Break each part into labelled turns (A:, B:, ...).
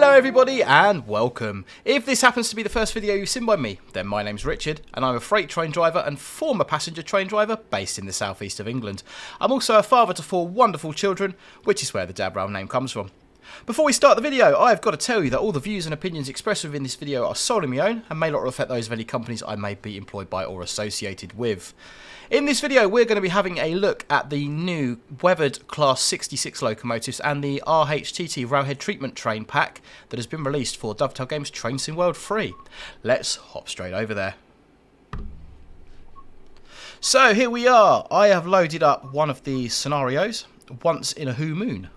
A: Hello everybody and welcome. If this happens to be the first video you've seen by me, then my name's Richard and I'm a freight train driver and former passenger train driver based in the southeast of England. I'm also a father to 4 wonderful children, which is where the Dab Rail name comes from. Before we start the video, I've got to tell you that all the views and opinions expressed within this video are solely my own and may not reflect those of any companies I may be employed by or associated with. In this video, we're going to be having a look at the new weathered Class 66 locomotives and the RHTT Railhead Treatment Train pack that has been released for Dovetail Games Train Sim World Free. Let's hop straight over there. So here we are. I have loaded up one of the scenarios, Once in a Who Moon.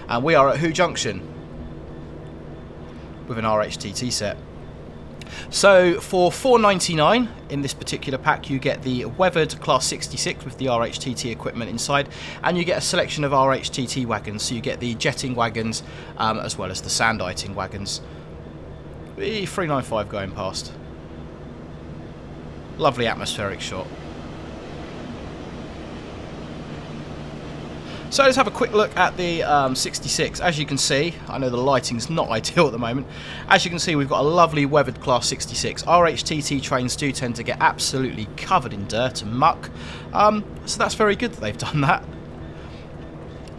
A: And we are at Who Junction with an RHTT set. So for $4.99 in this particular pack you get the weathered Class 66 with the RHTT equipment inside, and you get a selection of RHTT wagons. So you get the jetting wagons as well as the sanditing wagons. The 395 going past. Lovely atmospheric shot. So let's have a quick look at the 66. As you can see, I know the lighting's not ideal at the moment. As you can see, we've got a lovely weathered Class 66. RHTT trains do tend to get absolutely covered in dirt and muck. So that's very good that they've done that.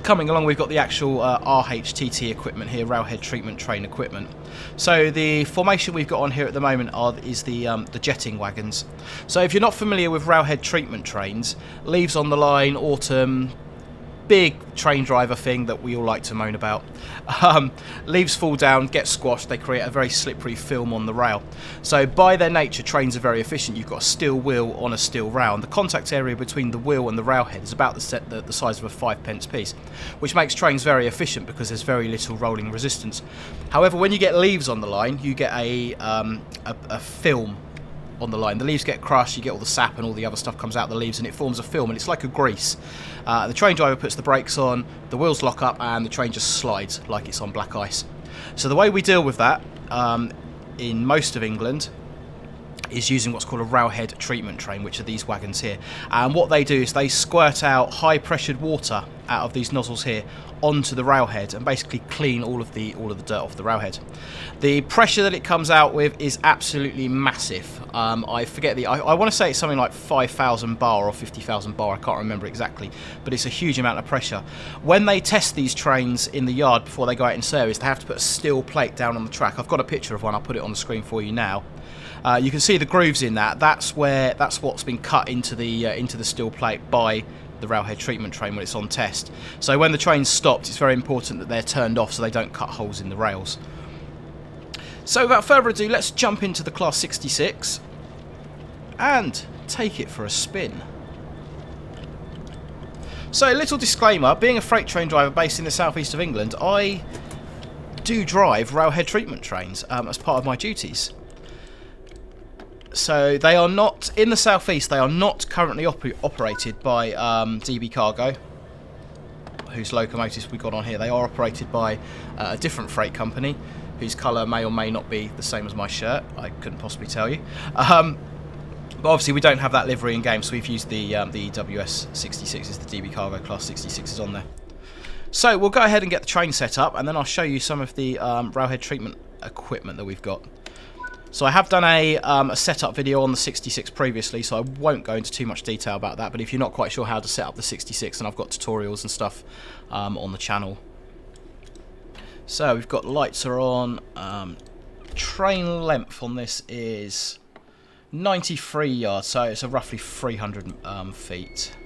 A: Coming along, we've got the actual RHTT equipment here, Railhead Treatment Train equipment. So the formation we've got on here at the moment is the jetting wagons. So if you're not familiar with Railhead Treatment Trains, leaves on the line, autumn, big train driver thing that we all like to moan about. Leaves fall down, get squashed, they create a very slippery film on the rail. So by their nature, trains are very efficient. You've got a steel wheel on a steel rail, and the contact area between the wheel and the railhead is about the size of a 5p piece, which makes trains very efficient because there's very little rolling resistance. However, when you get leaves on the line, you get a film on the line. The leaves get crushed, you get all the sap and all the other stuff comes out of the leaves and it forms a film, and it's like a grease. The train driver puts the brakes on, the wheels lock up and the train just slides like it's on black ice. So the way we deal with that in most of England is using what's called a Railhead Treatment Train, which are these wagons here. And what they do is they squirt out high pressured water out of these nozzles here onto the railhead and basically clean all of the dirt off the railhead. The pressure that it comes out with is absolutely massive. I forget I want to say it's something like 5,000 bar or 50,000 bar, I can't remember exactly, but it's a huge amount of pressure. When they test these trains in the yard before they go out in service, they have to put a steel plate down on the track. I've got a picture of one, I'll put it on the screen for you now. You can see the grooves in that. That's what's been cut into the steel plate by the Railhead Treatment Train when it's on test. So when the train's stopped, it's very important that they're turned off so they don't cut holes in the rails. So without further ado, let's jump into the Class 66 and take it for a spin. So a little disclaimer, being a freight train driver based in the southeast of England, I do drive Railhead Treatment Trains as part of my duties. So they are not, in the southeast, they are not currently operated by DB Cargo, whose locomotives we got on here. They are operated by a different freight company, whose colour may or may not be the same as my shirt. I couldn't possibly tell you. But obviously we don't have that livery in game, so we've used the EWS 66s, the DB Cargo Class 66s on there. So we'll go ahead and get the train set up, and then I'll show you some of the Railhead treatment equipment that we've got. So I have done a setup video on the 66 previously, so I won't go into too much detail about that, but if you're not quite sure how to set up the 66, then I've got tutorials and stuff on the channel. So we've got lights are on. Train length on this is 93 yards, so it's a roughly 300 feet.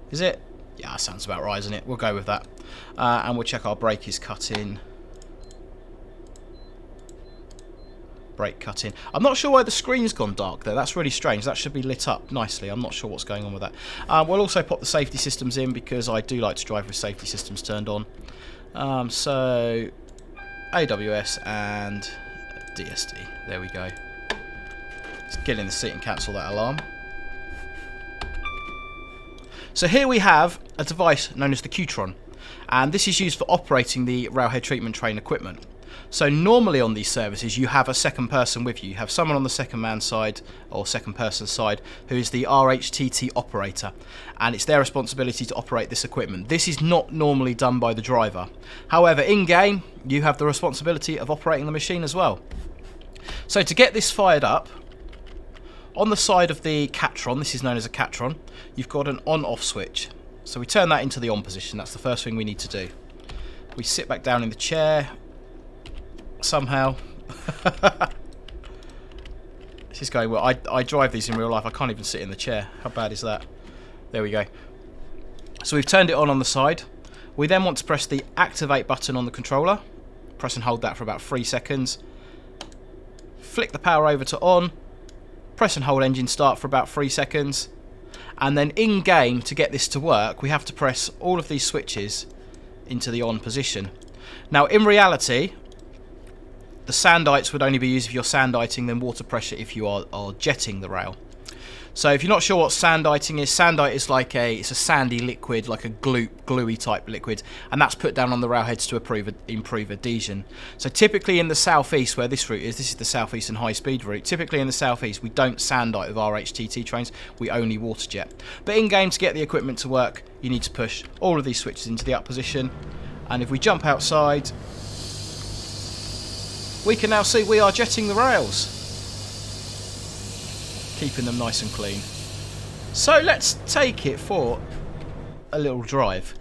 A: Is it? Yeah, that sounds about right, isn't it? We'll go with that. And we'll check our brake is cut in. Brake cut in. I'm not sure why the screen's gone dark there. That's really strange. That should be lit up nicely. I'm not sure what's going on with that. We'll also pop the safety systems in because I do like to drive with safety systems turned on. So AWS and DSD. There we go. Let's get in the seat and cancel that alarm. So here we have a device known as the Qtron, and this is used for operating the Railhead Treatment Train equipment. So normally on these services you have a second person with you. You have someone on the second man side or second person side who is the RHTT operator, and it's their responsibility to operate this equipment. This is not normally done by the driver. However, in game you have the responsibility of operating the machine as well. So to get this fired up, on the side of the Catron, this is known as a Catron, you've got an on-off switch. So we turn that into the on position. That's the first thing we need to do. We sit back down in the chair somehow. This is going well. I drive these in real life. I can't even sit in the chair. How bad is that? There we go. So we've turned it on the side. We then want to press the activate button on the controller. Press and hold that for about 3 seconds. Flick the power over to on. Press and hold engine start for about 3 seconds. And then in game, to get this to work, we have to press all of these switches into the on position. Now in reality, the sandites would only be used if you're sanditing, then water pressure if you are jetting the rail. So if you're not sure what sanditing is, sandite is like it's a sandy liquid, like a gluey type liquid, and that's put down on the railheads to improve adhesion. So typically in the southeast, where this route is, this is the southeastern high speed route, typically in the southeast we don't sandite with RHTT trains, we only water jet. But in game, to get the equipment to work, you need to push all of these switches into the up position, and if we jump outside, we can now see we are jetting the rails, keeping them nice and clean. So let's take it for a little drive.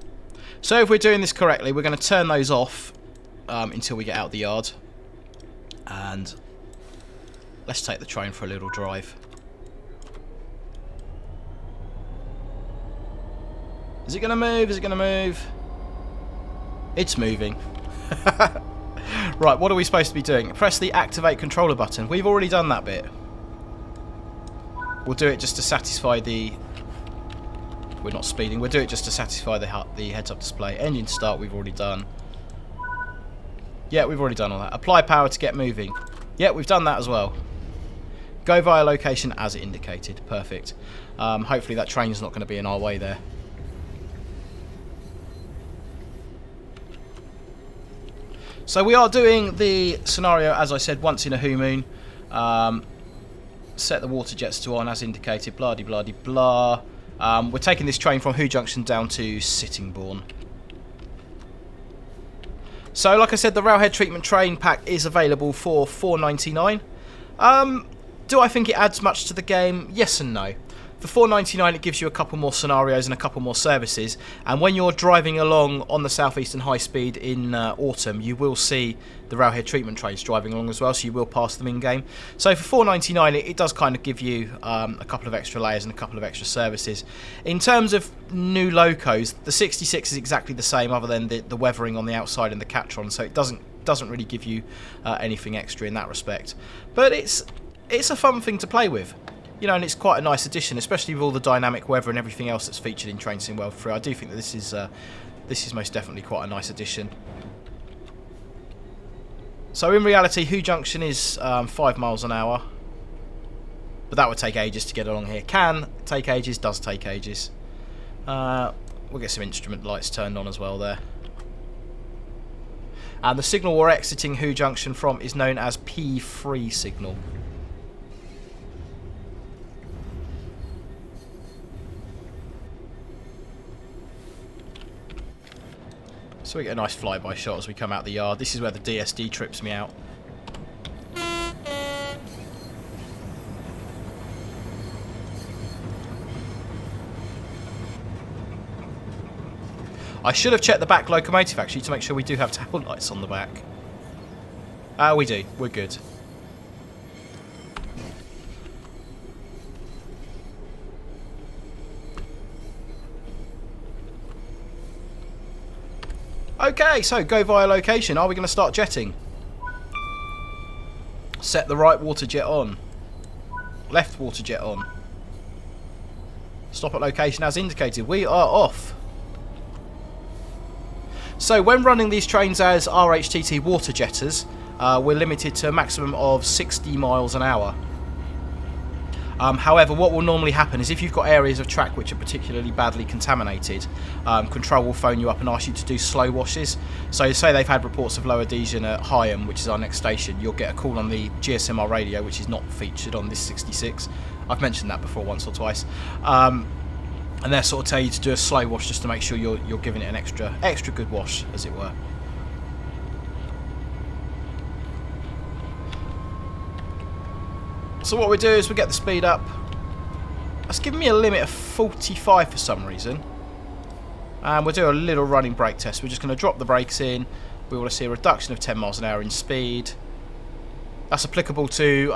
A: So if we're doing this correctly, we're going to turn those off until we get out the yard, and let's take the train for a little drive. Is it going to move? Is it going to move? It's moving. Right, what are we supposed to be doing? Press the activate controller button. We've already done that bit. We'll do it just to satisfy the... We're not speeding. We'll do it just to satisfy the heads-up display. Engine start, we've already done. Yeah, we've already done all that. Apply power to get moving. Yeah, we've done that as well. Go via location as indicated. Perfect. Hopefully that train's not going to be in our way there. So we are doing the scenario, as I said, once in a Who Moon. Set the water jets to on as indicated, blah de blah de blah. We're taking this train from Who Junction down to Sittingbourne. So like I said, the Railhead Treatment Train Pack is available for $4.99. Do I think it adds much to the game? Yes and no. For $4.99 it gives you a couple more scenarios and a couple more services, and when you're driving along on the southeastern high speed in autumn, you will see the Railhead treatment trains driving along as well, so you will pass them in game. So for $4.99 it does kind of give you a couple of extra layers and a couple of extra services. In terms of new locos, the 66 is exactly the same other than the weathering on the outside and the Catron, so it doesn't really give you anything extra in that respect. But it's a fun thing to play with. You know, and it's quite a nice addition, especially with all the dynamic weather and everything else that's featured in Train Sim World 3. I do think that this is most definitely quite a nice addition. So in reality, Who Junction is 5 miles an hour, but that would take ages to get along here. Can take ages, does take ages. We'll get some instrument lights turned on as well there. And the signal we're exiting Who Junction from is known as P3 signal. So we get a nice flyby shot as we come out the yard. This is where the DSD trips me out. I should have checked the back locomotive actually to make sure we do have tail lights on the back. We do. We're good. Okay, so go via location. Are we going to start jetting? Set the right water jet on. Left water jet on. Stop at location as indicated. We are off. So when running these trains as RHTT water jetters, we're limited to a maximum of 60 miles an hour. However, what will normally happen is if you've got areas of track which are particularly badly contaminated, Control will phone you up and ask you to do slow washes. So say they've had reports of low adhesion at Higham, which is our next station, you'll get a call on the GSMR radio, which is not featured on this 66. I've mentioned that before once or twice. And they'll sort of tell you to do a slow wash just to make sure you're giving it an extra good wash, as it were. So what we do is we get the speed up. It's giving me a limit of 45 for some reason. And we'll do a little running brake test. We're just going to drop the brakes in. We want to see a reduction of 10 miles an hour in speed. That's applicable to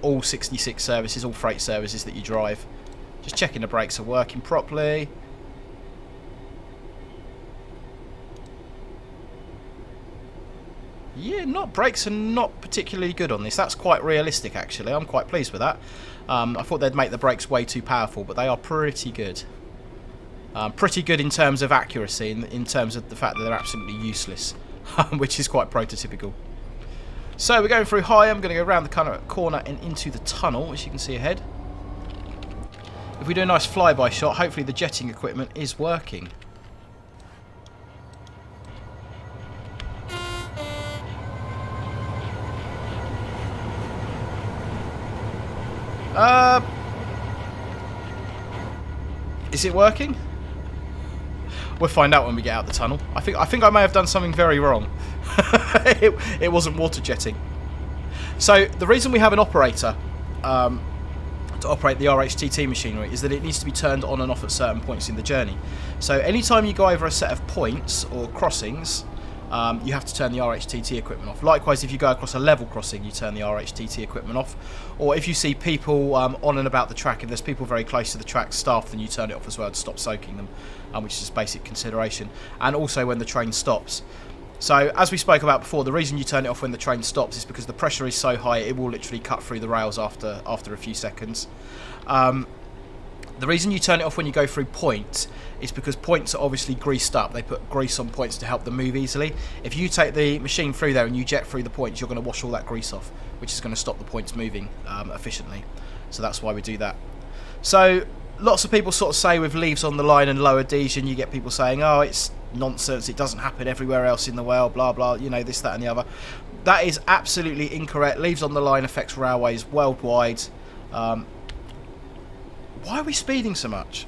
A: all 66 services, all freight services that you drive. Just checking the brakes are working properly. Yeah, brakes are not particularly good on this. That's quite realistic, actually. I'm quite pleased with that. I thought they'd make the brakes way too powerful, but they are pretty good. Pretty good in terms of accuracy, in terms of the fact that they're absolutely useless, which is quite prototypical. So we're going through Higham. I'm going to go around the corner and into the tunnel, as you can see ahead. If we do a nice flyby shot, hopefully the jetting equipment is working. Is it working? We'll find out when we get out the tunnel. I think I may have done something very wrong. It wasn't water jetting. So the reason we have an operator to operate the RHTT machinery is that it needs to be turned on and off at certain points in the journey. So anytime you go over a set of points or crossings, you have to turn the RHTT equipment off. Likewise, if you go across a level crossing, you turn the RHTT equipment off. Or if you see people on and about the track, if there's people very close to the track staff, then you turn it off as well to stop soaking them, which is just basic consideration. And also when the train stops. So as we spoke about before, the reason you turn it off when the train stops is because the pressure is so high it will literally cut through the rails after a few seconds. The reason you turn it off when you go through points is because points are obviously greased up. They put grease on points to help them move easily. If you take the machine through there and you jet through the points, you're going to wash all that grease off, which is going to stop the points moving efficiently. So that's why we do that. So lots of people sort of say with leaves on the line and low adhesion, you get people saying, oh, it's nonsense, it doesn't happen everywhere else in the world, blah, blah, you know, this, that and the other. That is absolutely incorrect. Leaves on the line affects railways worldwide. Why are we speeding so much?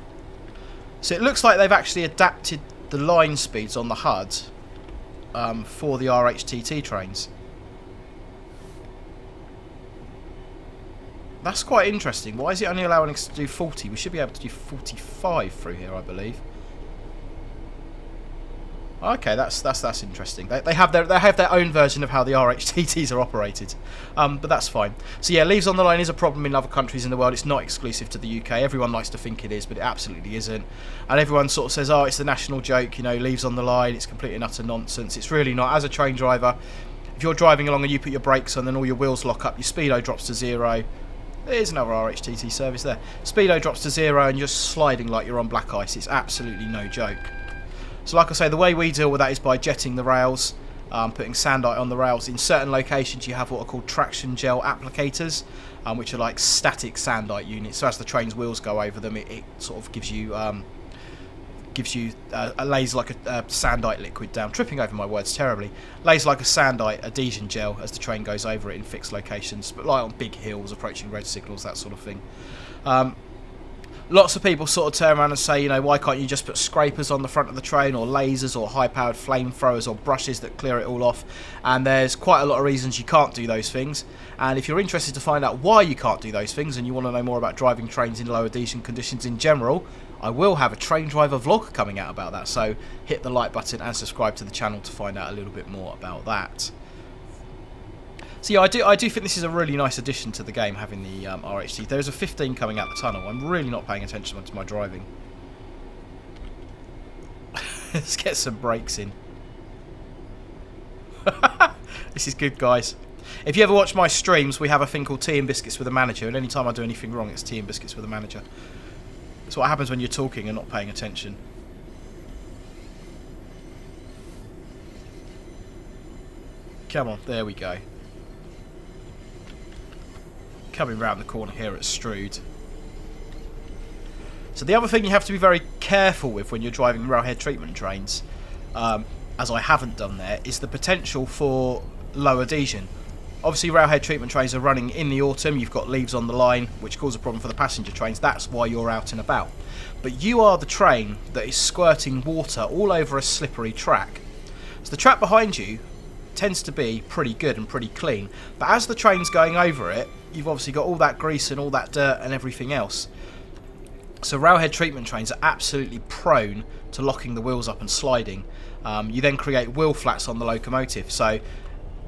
A: So it looks like they've actually adapted the line speeds on the HUD for the RHTT trains. That's quite interesting. Why is it only allowing us to do 40? We should be able to do 45 through here, I believe. Okay, that's interesting. They have their own version of how the RHTTs are operated, but that's fine. So yeah, leaves on the line is a problem in other countries in the world. It's not exclusive to the UK. Everyone likes to think it is, but it absolutely isn't. And everyone sort of says, oh, it's the national joke, you know, leaves on the line. It's complete and utter nonsense. It's really not. As a train driver, if you're driving along and you put your brakes on, then all your wheels lock up, your speedo drops to 0. There's another RHTT service there. Speedo drops to 0 and you're sliding like you're on black ice. It's absolutely no joke. So like I say, the way we deal with that is by jetting the rails, putting sandite on the rails. In certain locations you have what are called traction gel applicators, which are like static sandite units. So as the train's wheels go over them, it sort of gives you lays like a sandite liquid down. Tripping over my words terribly. Lays like a sandite adhesion gel as the train goes over it in fixed locations, but like on big hills, approaching red signals, that sort of thing. Lots of people sort of turn around and say, you know, why can't you just put scrapers on the front of the train, or lasers, or high-powered flamethrowers, or brushes that clear it all off? And there's quite a lot of reasons you can't do those things. And if you're interested to find out why you can't do those things, and you want to know more about driving trains in low adhesion conditions in general, I will have a train driver vlog coming out about that. So hit the like button and subscribe to the channel to find out a little bit more about that. So yeah, I do think this is a really nice addition to the game, having the RHT. There's a 15 coming out the tunnel. I'm really not paying attention to my driving. Let's get some brakes in. This is good, guys. If you ever watch my streams, we have a thing called Tea and Biscuits with a Manager, and any time I do anything wrong, it's Tea and Biscuits with a Manager. That's what happens when you're talking and not paying attention. Come on, there we go. Coming round the corner here at Strood. So the other thing you have to be very careful with when you're driving railhead treatment trains, as I haven't done there, is the potential for low adhesion. Obviously railhead treatment trains are running in the autumn, you've got leaves on the line which cause a problem for the passenger trains, that's why you're out and about. But you are the train that is squirting water all over a slippery track. So the track behind you tends to be pretty good and pretty clean, but as the train's going over it, you've obviously got all that grease and all that dirt and everything else. So railhead treatment trains are absolutely prone to locking the wheels up and sliding. You then create wheel flats on the locomotive. So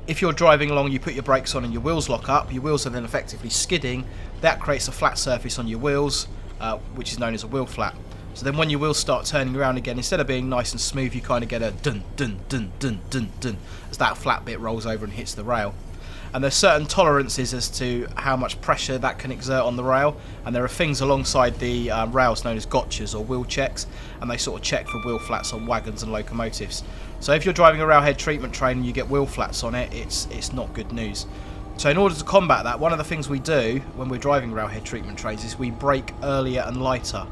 A: if you're driving along, you put your brakes on and your wheels lock up, your wheels are then effectively skidding. That creates a flat surface on your wheels, which is known as a wheel flat. So then when your wheels start turning around again, instead of being nice and smooth, you kind of get a dun dun dun dun dun dun as that flat bit rolls over and hits the rail. And there's certain tolerances as to how much pressure that can exert on the rail, and there are things alongside the rails known as gotchas or wheel checks, and they sort of check for wheel flats on wagons and locomotives. So if you're driving a railhead treatment train and you get wheel flats on it, it's not good news. So in order to combat that, one of the things we do when we're driving railhead treatment trains is we brake earlier and lighter.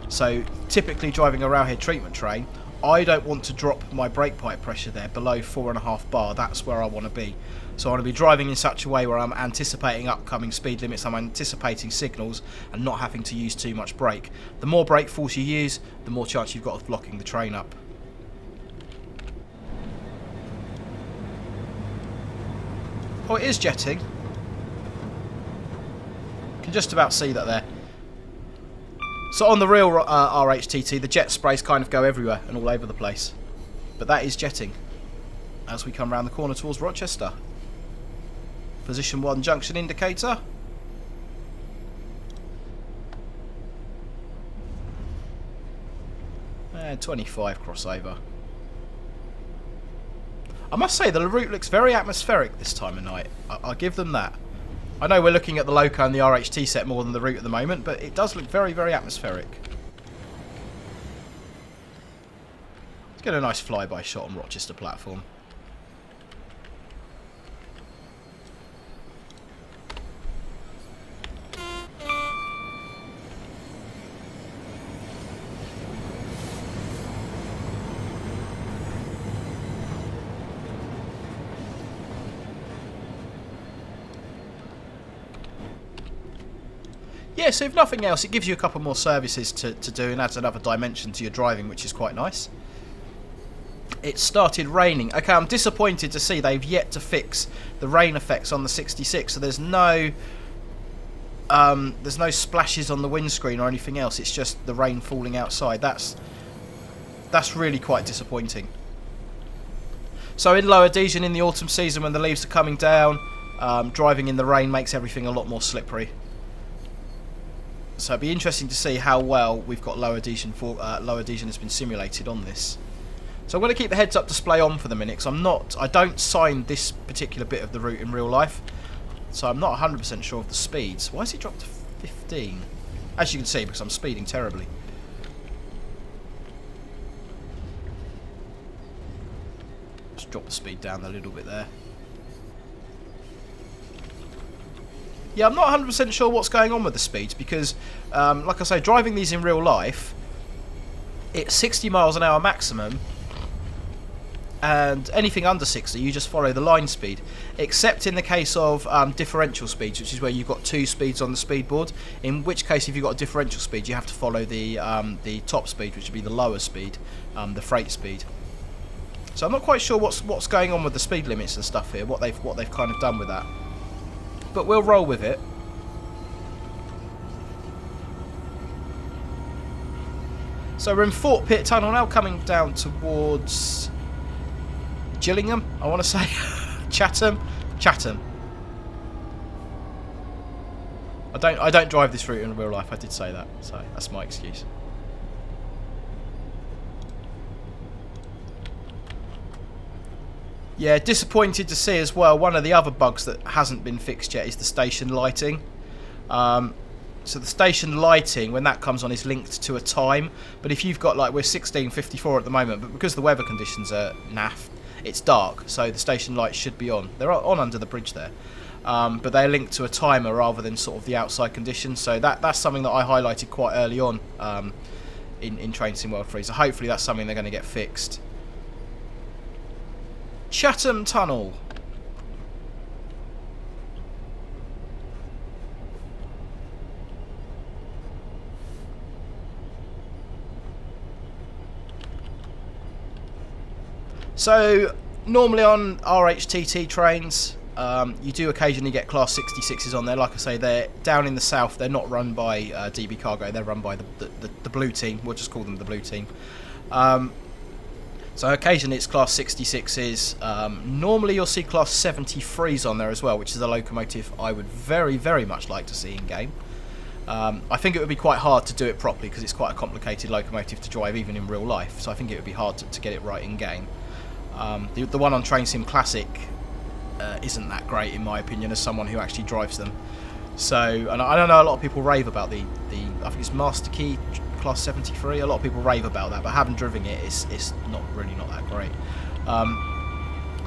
A: So typically driving a railhead treatment train, I don't want to drop my brake pipe pressure there below 4.5 bar. That's where I want to be. So I want to be driving in such a way where I'm anticipating upcoming speed limits, I'm anticipating signals and not having to use too much brake. The more brake force you use, the more chance you've got of blocking the train up. Oh, it is jetting. You can just about see that there. So on the real RHTT, the jet sprays kind of go everywhere and all over the place. But that is jetting as we come round the corner towards Rochester. Position 1 junction indicator. And 25 crossover. I must say the route looks very atmospheric this time of night. I'll give them that. I know we're looking at the Loco and the RHT set more than the route at the moment, but it does look very, very atmospheric. Let's get a nice flyby shot on Rochester platform. Yeah, so if nothing else, it gives you a couple more services to do and adds another dimension to your driving, which is quite nice. It started raining. Okay, I'm disappointed to see they've yet to fix the rain effects on the 66, so there's no splashes on the windscreen or anything else. It's just the rain falling outside. That's really quite disappointing. So in low adhesion in the autumn season when the leaves are coming down, driving in the rain makes everything a lot more slippery. So it'd be interesting to see how well we've got low adhesion has been simulated on this. So I'm going to keep the heads-up display on for the minute, because I don't sign this particular bit of the route in real life, so I'm not 100% sure of the speeds. Why has it dropped to 15? As you can see, because I'm speeding terribly. Just drop the speed down a little bit there. Yeah, I'm not 100% sure what's going on with the speeds because, like I say, driving these in real life, it's 60 miles an hour maximum, and anything under 60, you just follow the line speed, except in the case of differential speeds, which is where you've got two speeds on the speed board, in which case if you've got a differential speed, you have to follow the top speed, which would be the lower speed, the freight speed. So I'm not quite sure what's going on with the speed limits and stuff here, what they've kind of done with that. But we'll roll with it. So we're in Fort Pitt Tunnel now, coming down towards Gillingham, I want to say. Chatham. I don't drive this route in real life, I did say that, so that's my excuse. Yeah, disappointed to see as well, one of the other bugs that hasn't been fixed yet is the station lighting. So the station lighting, when that comes on, is linked to a time. But if you've got, like, we're 16:54 at the moment, but because the weather conditions are naff, it's dark, so the station lights should be on. They're on under the bridge there. but they're linked to a timer rather than sort of the outside conditions. So that's something that I highlighted quite early on in Train Sim World 3. So hopefully that's something they're going to get fixed. Chatham Tunnel. So normally on RHTT trains, you do occasionally get Class 66s on there. Like I say, they're down in the south. They're not run by DB Cargo. They're run by the blue team. We'll just call them the blue team. So occasionally it's Class 66s. Normally you'll see Class 73s on there as well, which is a locomotive I would very, very much like to see in game. I think it would be quite hard to do it properly because it's quite a complicated locomotive to drive even in real life. So I think it would be hard to get it right in game. The one on Train Sim Classic isn't that great in my opinion as someone who actually drives them. So, and I don't know, a lot of people rave about the I think it's Master Key Class 73. A lot of people rave about that, but having driven it, it's not that great.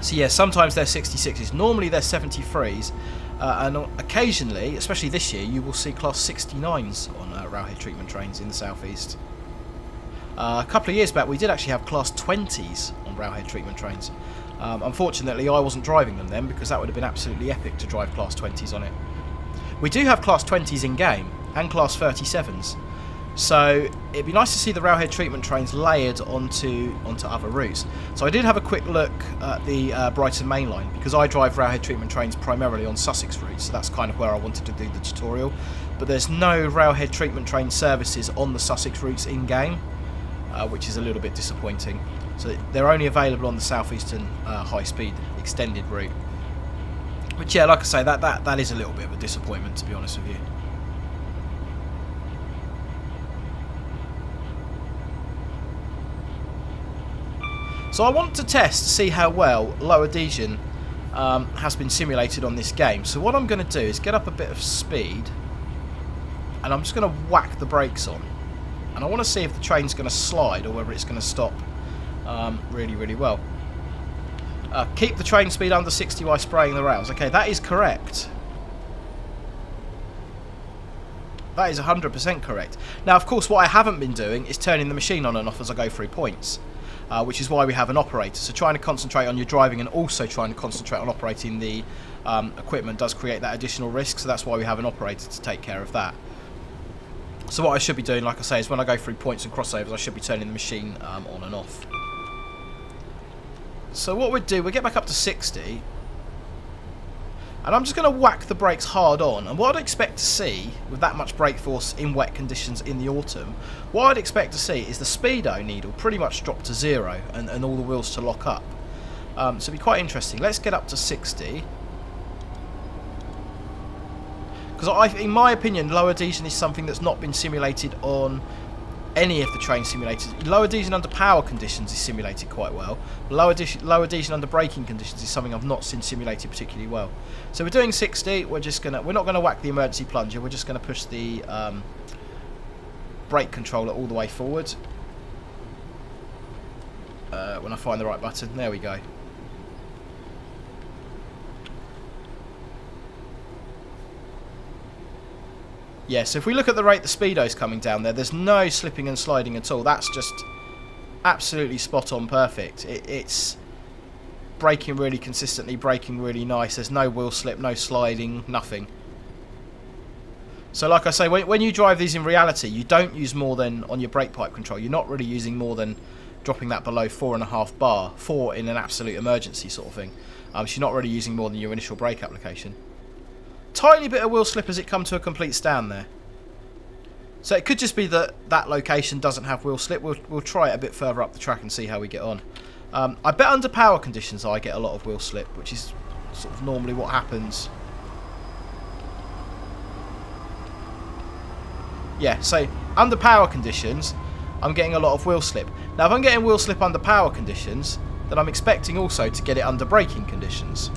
A: So yeah, sometimes they're 66s. Normally they're 73s, and occasionally, especially this year, you will see Class 69s on Railhead Treatment Trains in the southeast. A couple of years back, we did actually have Class 20s on Railhead Treatment Trains. Unfortunately, I wasn't driving them then because that would have been absolutely epic to drive Class 20s on it. We do have Class 20s in game and Class 37s, so it'd be nice to see the Railhead Treatment Trains layered onto other routes. So I did have a quick look at the Brighton Main Line because I drive Railhead Treatment Trains primarily on Sussex routes, so that's kind of where I wanted to do the tutorial. But there's no Railhead Treatment Train services on the Sussex routes in game. Which is a little bit disappointing. So they're only available on the southeastern high-speed extended route. But yeah, like I say, that is a little bit of a disappointment, to be honest with you. So I want to test to see how well low adhesion has been simulated on this game. So what I'm going to do is get up a bit of speed, and I'm just going to whack the brakes on. And I want to see if the train's going to slide or whether it's going to stop really, really well. Keep the train speed under 60 while spraying the rails. Okay, that is correct. That is 100% correct. Now, of course, what I haven't been doing is turning the machine on and off as I go through points, which is why we have an operator. So trying to concentrate on your driving and also trying to concentrate on operating the equipment does create that additional risk, so that's why we have an operator to take care of that. So what I should be doing, like I say, is when I go through points and crossovers, I should be turning the machine on and off. So what we'd do, we'll get back up to 60. And I'm just going to whack the brakes hard on. And what I'd expect to see, with that much brake force in wet conditions in the autumn, what I'd expect to see is the speedo needle pretty much drop to 0 and all the wheels to lock up. So it'd be quite interesting. Let's get up to 60. Because in my opinion, low adhesion is something that's not been simulated on any of the train simulators. Low adhesion under power conditions is simulated quite well. Low adhesion under braking conditions is something I've not seen simulated particularly well. So we're doing 60. We're not gonna whack the emergency plunger. We're just gonna push the brake controller all the way forward. When I find the right button, there we go. Yeah, so if we look at the rate the speedo's coming down there, there's no slipping and sliding at all. That's just absolutely spot on perfect. It's braking really consistently, braking really nice. There's no wheel slip, no sliding, nothing. So like I say, when you drive these in reality, you don't use more than, on your brake pipe control, you're not really using more than dropping that below 4.5 bar, 4 in an absolute emergency sort of thing. So you're not really using more than your initial brake application. Tiny bit of wheel slip as it come to a complete stand there. So it could just be that that location doesn't have wheel slip. We'll try it a bit further up the track and see how we get on. I bet under power conditions I get a lot of wheel slip, which is sort of normally what happens. Yeah, so under power conditions I'm getting a lot of wheel slip. Now if I'm getting wheel slip under power conditions, then I'm expecting also to get it under braking conditions.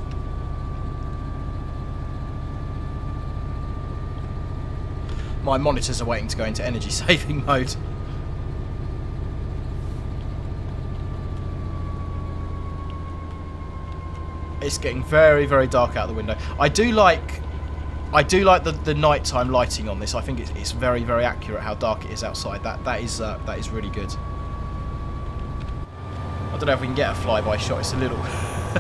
A: My monitors are waiting to go into energy saving mode. It's getting very, very dark out the window. I do like the nighttime lighting on this. I think it's very, very accurate how dark it is outside. That is really good. I don't know if we can get a flyby shot. It's a little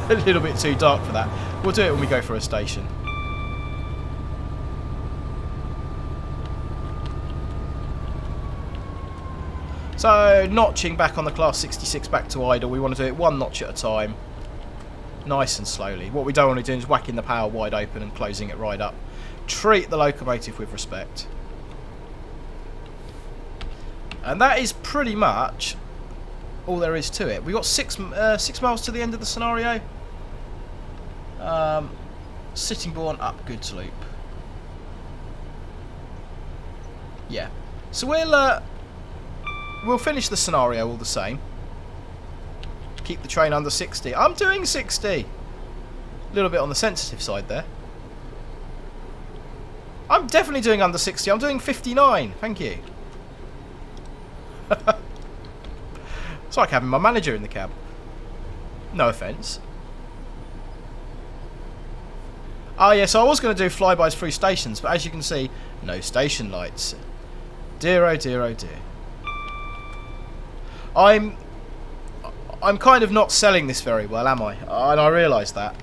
A: a little bit too dark for that. We'll do it when we go for a station. So, notching back on the Class 66 back to idle. We want to do it one notch at a time. Nice and slowly. What we don't want to do is whacking the power wide open and closing it right up. Treat the locomotive with respect. And that is pretty much all there is to it. We got 6 miles to the end of the scenario. Sittingbourne up goods loop. Yeah. So we'll finish the scenario all the same. Keep the train under 60. I'm doing 60. A little bit on the sensitive side there. I'm definitely doing under 60. I'm doing 59. Thank you. It's like having my manager in the cab. No offence. Oh yes, I was going to do flybys through stations, but as you can see, no station lights. Dear oh dear oh dear. I'm kind of not selling this very well, am I? And I realise that.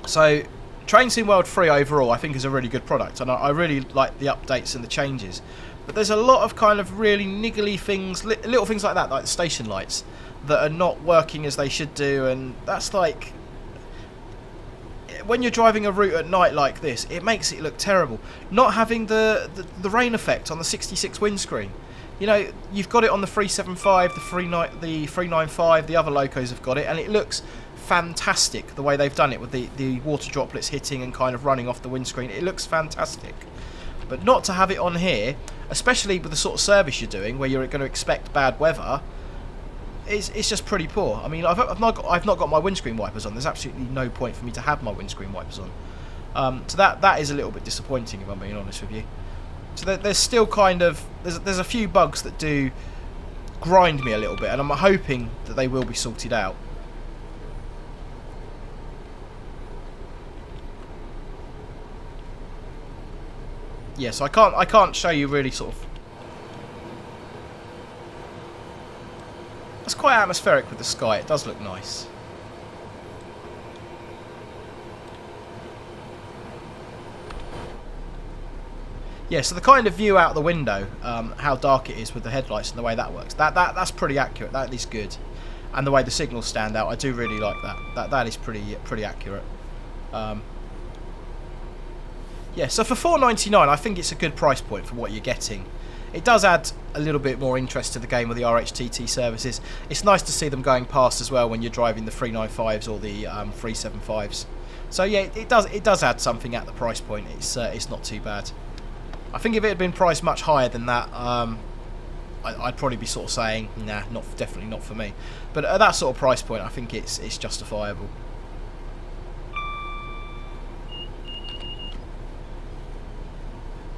A: So, Train Sim World 3 overall, I think, is a really good product, and I really like the updates and the changes. But there's a lot of kind of really niggly things, little things like that, like the station lights, that are not working as they should do, and that's like... When you're driving a route at night like this, it makes it look terrible. Not having the rain effect on the 66 windscreen. You know, you've got it on the 375, the 395, the other locos have got it, and it looks fantastic the way they've done it with the water droplets hitting and kind of running off the windscreen. It looks fantastic. But not to have it on here, especially with the sort of service you're doing, where you're going to expect bad weather, it's just pretty poor. I mean, I've not got my windscreen wipers on. There's absolutely no point for me to have my windscreen wipers on. So that is a little bit disappointing, if I'm being honest with you. So there's still kind of... There's a few bugs that do grind me a little bit, and I'm hoping that they will be sorted out. Yeah, so I can't show you really sort of... It's quite atmospheric with the sky. It does look nice. Yeah, so the kind of view out the window, how dark it is with the headlights and the way that works, that's pretty accurate. That is good, and the way the signals stand out, I do really like that. That is pretty accurate. Yeah, so for $4.99, I think it's a good price point for what you're getting. It does add a little bit more interest to the game with the RHTT services. It's nice to see them going past as well when you're driving the 395s or the 375s. So yeah, it does add something at the price point. It's not too bad. I think if it had been priced much higher than that, I'd probably be sort of saying, nah, definitely not for me. But at that sort of price point, I think it's justifiable.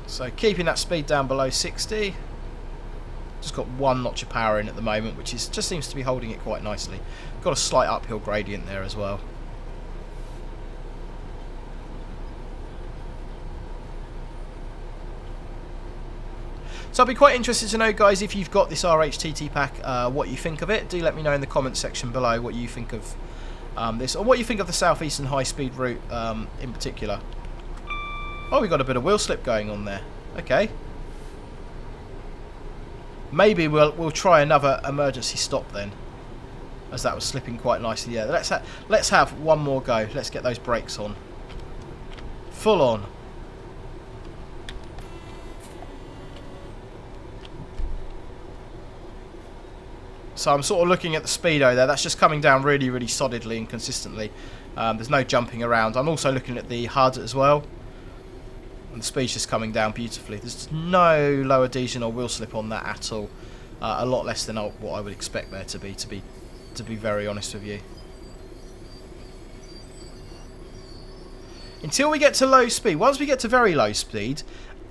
A: So keeping that speed down below 60. Just got one notch of power in at the moment, which just seems to be holding it quite nicely. Got a slight uphill gradient there as well. So I'd be quite interested to know, guys, if you've got this RHTT pack, what you think of it. Do let me know in the comments section below what you think of this, or what you think of the Southeastern high-speed route in particular. Oh, we got a bit of wheel slip going on there. Okay. Maybe we'll try another emergency stop then, as that was slipping quite nicely. Yeah, let's have one more go. Let's get those brakes on. Full on. So I'm sort of looking at the speedo there. That's just coming down really, really solidly and consistently. There's no jumping around. I'm also looking at the HUD as well. And the speed's just coming down beautifully. There's no low adhesion or wheel slip on that at all. A lot less than what I would expect there to be very honest with you. Until we get to low speed. Once we get to very low speed,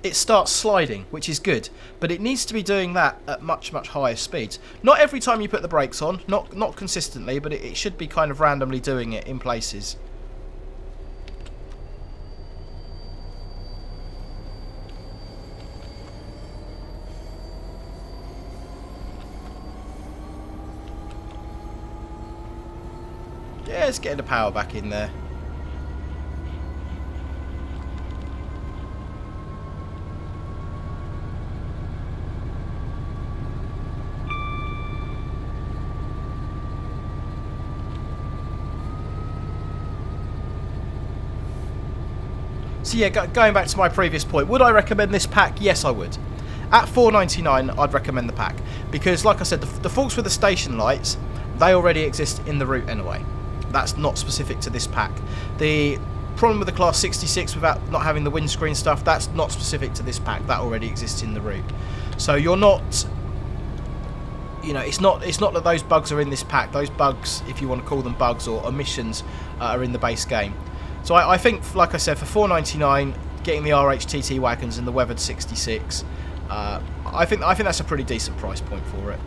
A: it starts sliding, which is good, but it needs to be doing that at much, much higher speeds. Not every time you put the brakes on, not consistently, but it should be kind of randomly doing it in places. Yeah, it's getting the power back in there. So yeah, going back to my previous point, would I recommend this pack? Yes, I would. At $4.99, I'd recommend the pack. Because, like I said, the faults with the station lights, they already exist in the route anyway. That's not specific to this pack. The problem with the Class 66 without not having the windscreen stuff, that's not specific to this pack. That already exists in the route. So you're not... You know, it's not that those bugs are in this pack. Those bugs, if you want to call them bugs or omissions, are in the base game. So I think, like I said, for $4.99, getting the RHTT wagons and the weathered 66, I think that's a pretty decent price point for it.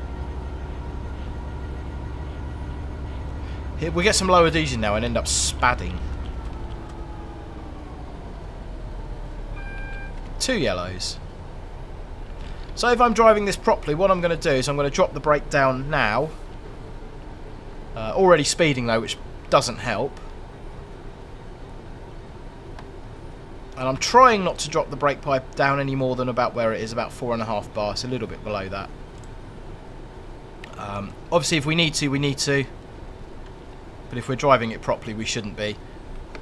A: Here, we get some low adhesion now and end up spadding. 2 yellows. So if I'm driving this properly, what I'm going to do is I'm going to drop the brake down now. Already speeding though, which doesn't help. And I'm trying not to drop the brake pipe down any more than about where it is, about 4.5 bar. It's a little bit below that. Obviously, if we need to, we need to. But if we're driving it properly, we shouldn't be.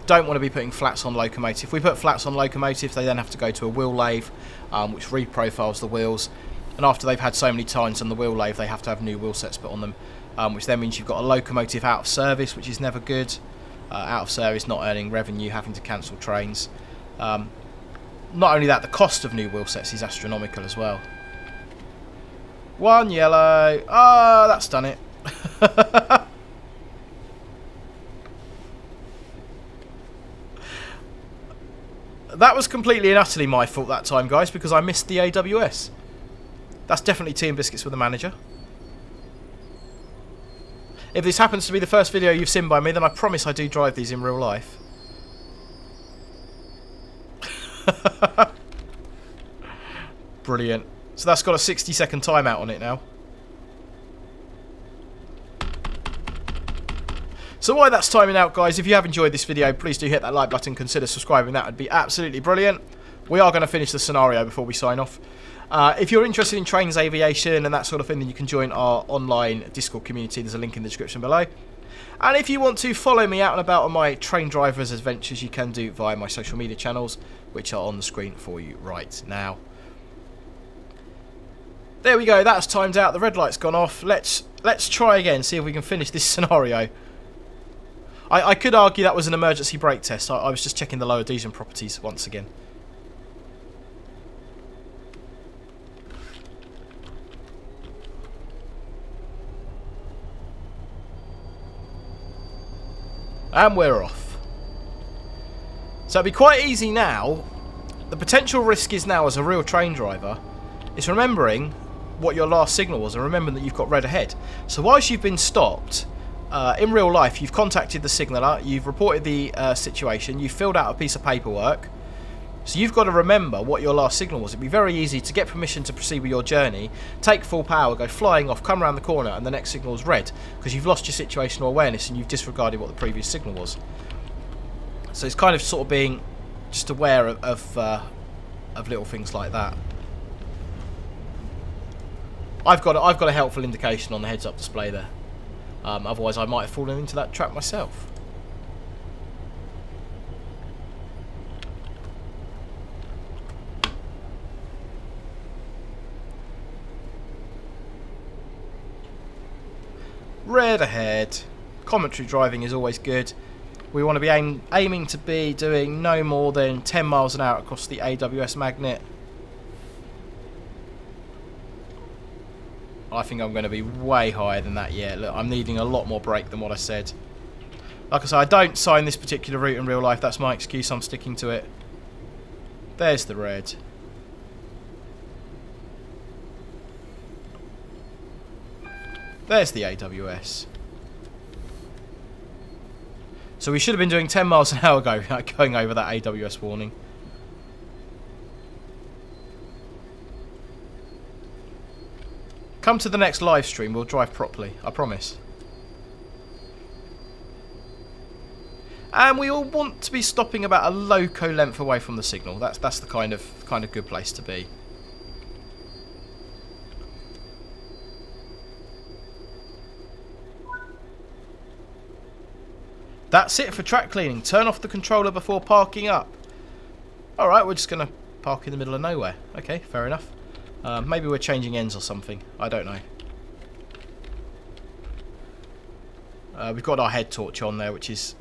A: Don't want to be putting flats on locomotive. If we put flats on locomotive, they then have to go to a wheel lathe, which reprofiles the wheels. And after they've had so many times on the wheel lathe, they have to have new wheel sets put on them, which then means you've got a locomotive out of service, which is never good. Out of service, not earning revenue, having to cancel trains. Not only that, the cost of new wheel sets is astronomical as well. 1 yellow. Ah, that's done it. That was completely and utterly my fault that time, guys, because I missed the AWS. That's definitely tea and biscuits with the manager. If this happens to be the first video you've seen by me, then I promise I do drive these in real life. Brilliant. So that's got a 60-second timeout on it now. So while that's timing out, guys, if you have enjoyed this video, please do hit that like button, consider subscribing. That would be absolutely brilliant. We are going to finish the scenario before we sign off. If you're interested in trains, aviation and that sort of thing, then you can join our online Discord community. There's a link in the description below. And if you want to follow me out and about on my train drivers adventures, you can do via my social media channels, which are on the screen for you right now. There we go, that's timed out. The red light's gone off. Let's try again, see if we can finish this scenario. I could argue that was an emergency brake test. I was just checking the low adhesion properties once again. And we're off. So it'll be quite easy now. The potential risk is now, as a real train driver, is remembering what your last signal was and remembering that you've got red ahead. So whilst you've been stopped, in real life, you've contacted the signaller, you've reported the situation, you've filled out a piece of paperwork. So you've got to remember what your last signal was. It'd be very easy to get permission to proceed with your journey, take full power, go flying off, come around the corner, and the next signal is red, because you've lost your situational awareness and you've disregarded what the previous signal was. So it's kind of sort of being just aware of little things like that. I've got a helpful indication on the heads-up display there. Otherwise, I might have fallen into that trap myself. Red ahead. Commentary driving is always good. We want to be aiming to be doing no more than 10 miles an hour across the AWS magnet. I think I'm going to be way higher than that yet. Look, I'm needing a lot more brake than what I said. Like I said, I don't sign this particular route in real life. That's my excuse. I'm sticking to it. There's the red. There's the AWS. So we should have been doing 10 miles an hour going over that AWS warning. Come to the next live stream, we'll drive properly, I promise. And we all want to be stopping about a loco length away from the signal. That's the kind of good place to be. That's it for track cleaning. Turn off the controller before parking up. Alright, we're just going to park in the middle of nowhere. Okay, fair enough. Maybe we're changing ends or something. I don't know. We've got our head torch on there, which is...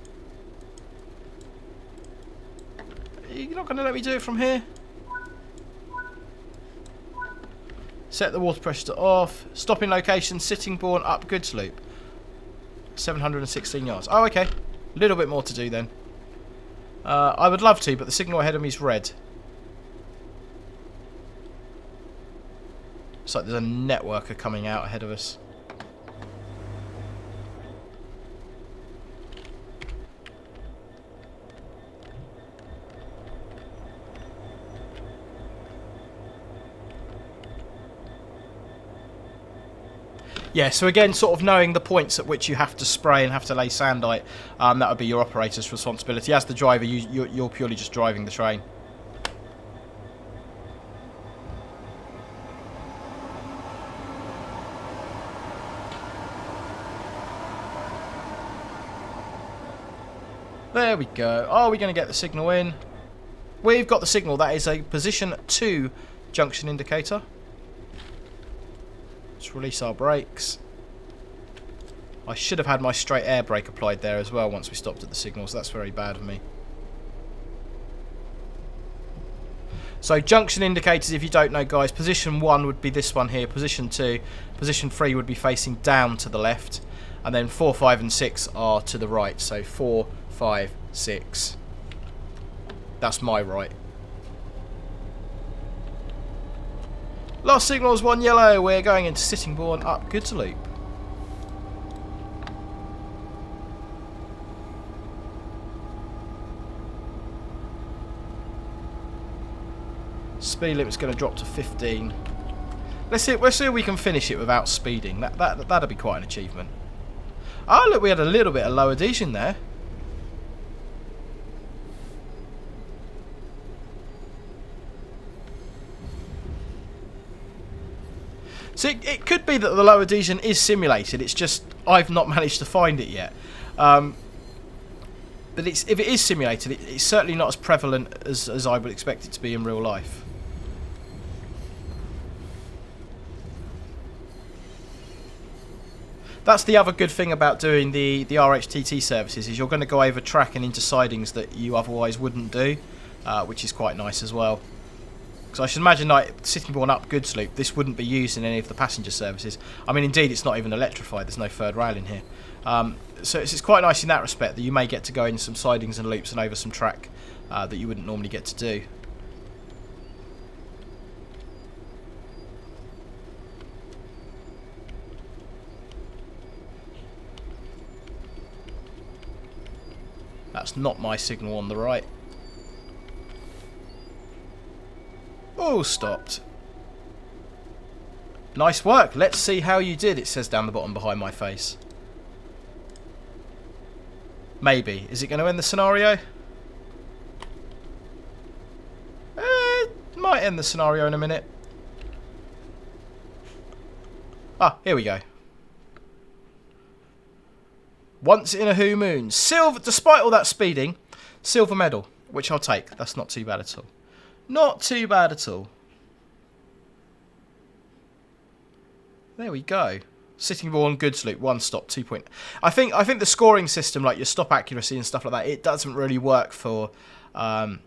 A: You're not going to let me do it from here? Set the water pressure to off. Stopping location, Sittingbourne, up Goods Loop. 716 yards. Oh, okay. A little bit more to do then. I would love to, but the signal ahead of me is red. It's like there's a networker coming out ahead of us. Yeah, so again, sort of knowing the points at which you have to spray and have to lay sandite, that would be your operator's responsibility. As the driver, you're purely just driving the train. There we go. Are we going to get the signal in? We've got the signal. That is a position 2 junction indicator. Let's release our brakes. I should have had my straight air brake applied there as well once we stopped at the signals. That's very bad of me. So junction indicators, if you don't know, guys, position 1 would be this one here. Position 2, position 3 would be facing down to the left. And then 4, 5 and 6 are to the right. So 4, 5, 6. That's my right. Last signal is 1 yellow. We're going into Sittingbourne up Goods Loop. Speed limit's going to drop to 15. Let's see if we can finish it without speeding. That'd be quite an achievement. Oh look, we had a little bit of low adhesion there. So it could be that the low adhesion is simulated. It's just I've not managed to find it yet. But if it is simulated, it's certainly not as prevalent as I would expect it to be in real life. That's the other good thing about doing the RHTT services, is you're going to go over track and into sidings that you otherwise wouldn't do, which is quite nice as well. Because I should imagine, like, Sittingbourne up Goods Loop, this wouldn't be used in any of the passenger services. I mean, indeed, it's not even electrified. There's no third rail in here. So it's quite nice in that respect that you may get to go in some sidings and loops and over some track that you wouldn't normally get to do. That's not my signal on the right. Oh, stopped. Nice work. Let's see how you did, it says down the bottom behind my face. Maybe. Is it going to end the scenario? Might end the scenario in a minute. Ah, here we go. Once in a who moon. Silver, despite all that speeding, silver medal, which I'll take. That's not too bad at all. Not too bad at all. There we go. Sittingbourne Goods Loop, 1 stop, 2 point. I think the scoring system, like your stop accuracy and stuff like that, it doesn't really work for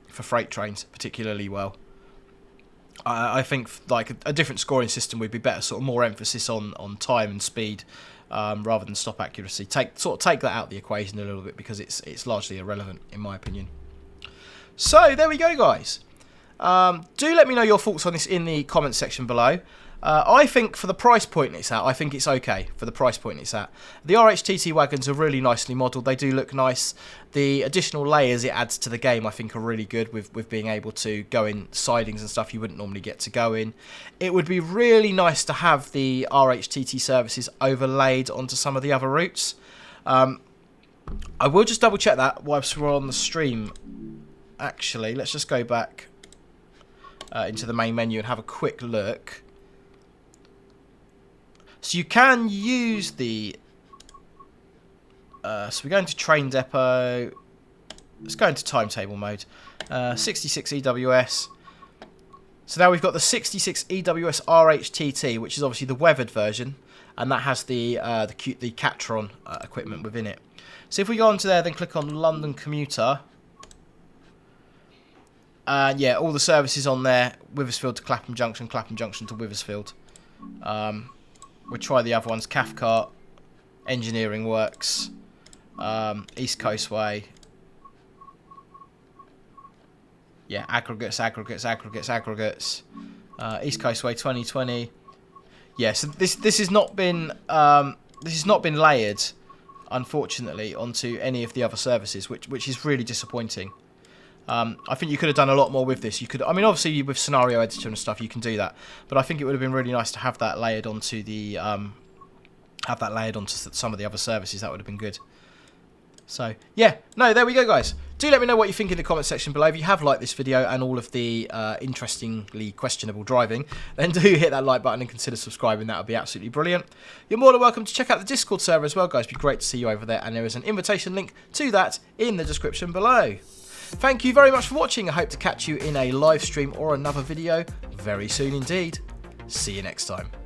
A: freight trains particularly well. I think like a different scoring system would be better, sort of more emphasis on time and speed rather than stop accuracy. Take that out of the equation a little bit, because it's largely irrelevant in my opinion. So there we go, guys. Do let me know your thoughts on this in the comments section below. I think for the price point it's at, I think it's okay for the price point it's at. The RHTT wagons are really nicely modelled. They do look nice. The additional layers it adds to the game I think are really good with being able to go in sidings and stuff you wouldn't normally get to go in. It would be really nice to have the RHTT services overlaid onto some of the other routes. I will just double check that whilst we're on the stream. Actually, let's just go back into the main menu and have a quick look. So you can use the... so we go into train depot. Let's go into timetable mode. 66 EWS. So now we've got the 66 EWS RHTT, which is obviously the weathered version, and that has the Catron equipment within it. So if we go onto there, then click on London Commuter. Yeah, all the services on there. Withersfield to Clapham Junction to Withersfield. We'll try the other ones. Cathcart, Engineering Works, East Coast Way. Yeah, aggregates. East Coast Way 2020. Yeah, so this has not been layered, unfortunately, onto any of the other services, which is really disappointing. I think you could have done a lot more with this. You could, I mean, obviously with scenario editor and stuff, you can do that, but I think it would have been really nice to have that layered onto the some of the other services. That would have been good. So yeah, no, there we go, guys. Do let me know what you think in the comment section below. If you have liked this video and all of the interestingly questionable driving, then do hit that like button and consider subscribing. That would be absolutely brilliant. You're more than welcome to check out the Discord server as well, guys. It'd be great to see you over there, and there is an invitation link to that in the description below. Thank you very much for watching. I hope to catch you in a live stream or another video very soon indeed. See you next time.